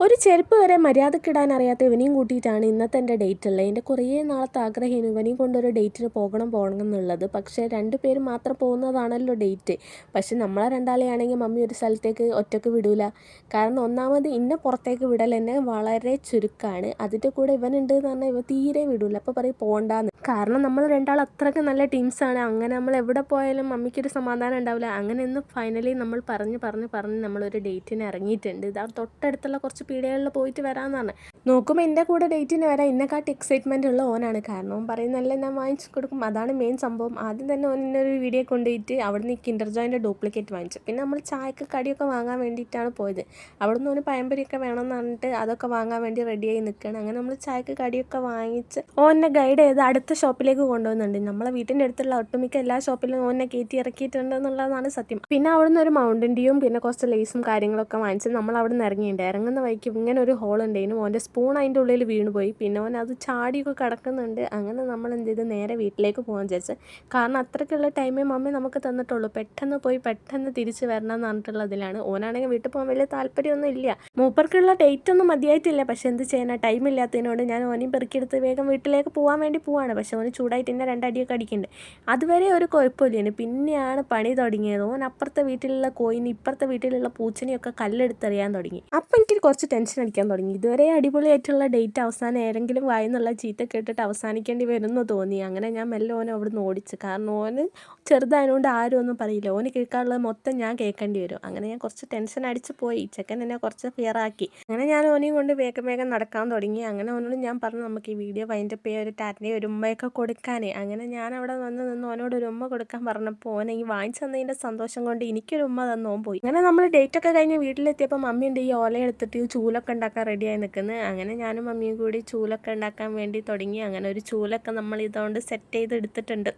ഒരു ചെരുപ്പ് വരെ മര്യാദക്കിടാൻ അറിയാത്ത ഇവനെയും കൂട്ടിയിട്ടാണ് ഇന്നത്തെ എൻ്റെ ഡേറ്റ് ഉള്ളത്. എൻ്റെ കുറേ നാളത്തെ ആഗ്രഹമായിരുന്നു ഇവനെയും കൊണ്ടൊരു ഡേറ്റിന് പോകണം എന്നുള്ളത്. പക്ഷേ പേരും മാത്രം പോകുന്നതാണല്ലോ ഡേറ്റ്. പക്ഷെ നമ്മളെ രണ്ടാളെയാണെങ്കിൽ മമ്മി ഒരു സ്ഥലത്തേക്ക് ഒറ്റയ്ക്ക് വിടൂല. കാരണം ഒന്നാമത് ഇന്നെ പുറത്തേക്ക് വിടൽ തന്നെ വളരെ ചുരുക്കമാണ്. അതിൻ്റെ കൂടെ ഇവനുണ്ട് എന്ന് പറഞ്ഞാൽ ഇവ തീരെ വിടൂല. അപ്പോൾ പറയും പോകണ്ടാന്ന്. കാരണം നമ്മൾ രണ്ടാൾ അത്രയ്ക്ക് നല്ല ടീംസാണ്. അങ്ങനെ നമ്മൾ എവിടെ പോയാലും മമ്മിക്കൊരു സമാധാനം ഉണ്ടാവില്ല. അങ്ങനെ ഇന്ന് ഫൈനലി നമ്മൾ പറഞ്ഞ് നമ്മളൊരു ഡേറ്റിന് ഇറങ്ങിയിട്ടുണ്ട്. ഇതാ തൊട്ടടുത്തുള്ള കുറച്ച് പീടികകളിൽ പോയിട്ട് വരാമെന്നാണ്. നോക്കുമ്പോൾ എൻ്റെ കൂടെ ഡേറ്റിന് വരാൻ എന്നെക്കാട്ടി എക്സൈറ്റ്മെൻ്റ് ഉള്ള ഓനാണ്. കാരണം ഓൻ പറയുന്നതെല്ലാം ഞാൻ വാങ്ങിച്ചു കൊടുക്കും. അതാണ് മെയിൻ സംഭവം. ആദ്യം തന്നെ ഓൻ ഒരു വീഡിയോ കൊണ്ടുപോയിട്ട് അവിടെ നിന്ന് കിൻഡർ ജോയിൻ്റെ ഡ്യൂപ്ലിക്കേറ്റ് വാങ്ങിച്ചു. പിന്നെ നമ്മൾ ചായക്ക് കടിയൊക്കെ വാങ്ങാൻ വേണ്ടിയിട്ടാണ് പോയത്. അവിടെ നിന്ന് ഓന് പഴംപൊരിയൊക്കെ വേണമെന്ന് പറഞ്ഞിട്ട് അതൊക്കെ വാങ്ങാൻ വേണ്ടി റെഡിയായി നിൽക്കുകയാണ്. അങ്ങനെ നമ്മൾ ചായക്ക് കടിയൊക്കെ വാങ്ങിച്ച് ഓനെ ഗൈഡ് ചെയ്ത് അടുത്ത ഷോപ്പിലേക്ക് കൊണ്ടുപോകുന്നുണ്ട്. നമ്മളെ വീട്ടിൻ്റെ അടുത്തുള്ള ഒട്ടുമിക്ക എല്ലാ ഷോപ്പിലും ഓനെ കയറ്റി ഇറക്കിയിട്ടുണ്ട് എന്നുള്ളതാണ് സത്യം. പിന്നെ അവിടെ നിന്ന് ഒരു മൗണ്ടൻ ഡ്യൂവും പിന്നെ കുറച്ച് ലേസും കാര്യങ്ങളൊക്കെ വാങ്ങിച്ച് നമ്മൾ അവിടെ നിന്ന് ഇറങ്ങിയിട്ടുണ്ട്. ഇറങ്ങുന്ന വഴിക്ക് ഇങ്ങനെ ഒരു ഹോൾ ഉണ്ടായിരുന്നു. ഓൻ്റെ സ്പൂൺ അതിൻ്റെ ഉള്ളിൽ വീണ് പോയി. പിന്നെ ഓൻ അത് ചാടിയൊക്കെ കിടക്കുന്നുണ്ട്. അങ്ങനെ നമ്മൾ എന്ത് ചെയ്ത് നേരെ വീട്ടിലേക്ക് പോകാൻ വിചാരിച്ചു. കാരണം അത്രയ്ക്കുള്ള ടൈമേ മമ്മി നമുക്ക് തന്നിട്ടുള്ളൂ. പെട്ടെന്ന് പോയി പെട്ടെന്ന് തിരിച്ച് വരണം എന്ന് പറഞ്ഞിട്ടുള്ളതിലാണ്. ഓനാണെങ്കിൽ വീട്ടിൽ പോകാൻ വലിയ താല്പര്യമൊന്നും ഇല്ല. മൂപ്പർക്കുള്ള ഡേറ്റ് ഒന്നും മതിയായിട്ടില്ല. പക്ഷെ എന്ത് ചെയ്യാനാ, ടൈം ഇല്ലാത്തതിനോട് ഞാൻ ഓനെയും പെറുക്കിയെടുത്ത് വേഗം വീട്ടിലേക്ക് പോകാൻ വേണ്ടി പോവാണ്. പക്ഷെ ഓന് ചൂടായിട്ട് എന്നെ രണ്ടടിയൊക്കെ അടിക്കുന്നുണ്ട്. അതുവരെ ഒരു കുഴപ്പമില്ലേന്. പിന്നെയാണ് പണി തുടങ്ങിയത്. ഓൻ അപ്പുറത്തെ വീട്ടിലുള്ള കോയിന് ഇപ്പുറത്തെ വീട്ടിലുള്ള പൂച്ചനെയൊക്കെ കല്ലെടുത്തെറിയാൻ തുടങ്ങി. അപ്പം എനിക്ക് കുറച്ച് ടെൻഷൻ അടിക്കാൻ തുടങ്ങി. ഇതുവരെ അടിപൊളിയായിട്ടുള്ള ഡേറ്റ് അവസാനം ഏതെങ്കിലും വായെന്നുള്ള ചീത്ത കേട്ടിട്ട് അവസാനിക്കേണ്ടി വരുമെന്ന് തോന്നി. അങ്ങനെ ഞാൻ മെല്ലെ ഓനെ അവിടെ നിന്ന് ഓടിച്ച്. കാരണം ഓന് ചെറുതായതുകൊണ്ട് ആരും ഒന്നും പറയില്ല. ഓന് കേൾക്കാനുള്ളത് മൊത്തം ഞാൻ കേൾക്കേണ്ടി വരും. അങ്ങനെ ഞാൻ കുറച്ച് ടെൻഷൻ അടിച്ച് പോയി. ചെക്കൻ എന്നെ കുറച്ച് ഫിയറാക്കി. അങ്ങനെ ഞാൻ ഓനെയും കൊണ്ട് വേഗം നടക്കാൻ തുടങ്ങി. അങ്ങനെ ഓനോട് ഞാൻ പറഞ്ഞു നമുക്ക് ഈ വീഡിയോ വൈൻഡപ്പ് ചെയ്യാൻ ഒരു ടാറ്റയും ഒരു ഉമ്മയൊക്കെ കൊടുക്കാനേ. അങ്ങനെ ഞാൻ അവിടെ നിന്ന് ഓനോട് ഒരു ഉമ്മ കൊടുക്കാൻ പറഞ്ഞപ്പോൾ ഓനെ ഈ വാങ്ങിച്ചു തന്നതിൻ്റെ സന്തോഷം കൊണ്ട് എനിക്കൊരു ഉമ്മ തന്ന് ഓൻ പോയി. അങ്ങനെ നമ്മൾ ഡേറ്റൊക്കെ കഴിഞ്ഞ് വീട്ടിലെത്തിയപ്പോൾ മമ്മി ഉണ്ട് ഈ ഓല എടുത്തിട്ട് ചൂലൊക്കെ ഉണ്ടാക്കാൻ റെഡിയായി നിൽക്കുന്നത്. അങ്ങനെ ഞാനും മമ്മിയും കൂടി ചൂലൊക്കെ ഉണ്ടാക്കാൻ വേണ്ടി തുടങ്ങി. അങ്ങനെ ഒരു ചൂലൊക്കെ നമ്മൾ ഇതുകൊണ്ട് സെറ്റ് ചെയ്ത് എടുത്തിട്ടുണ്ട്.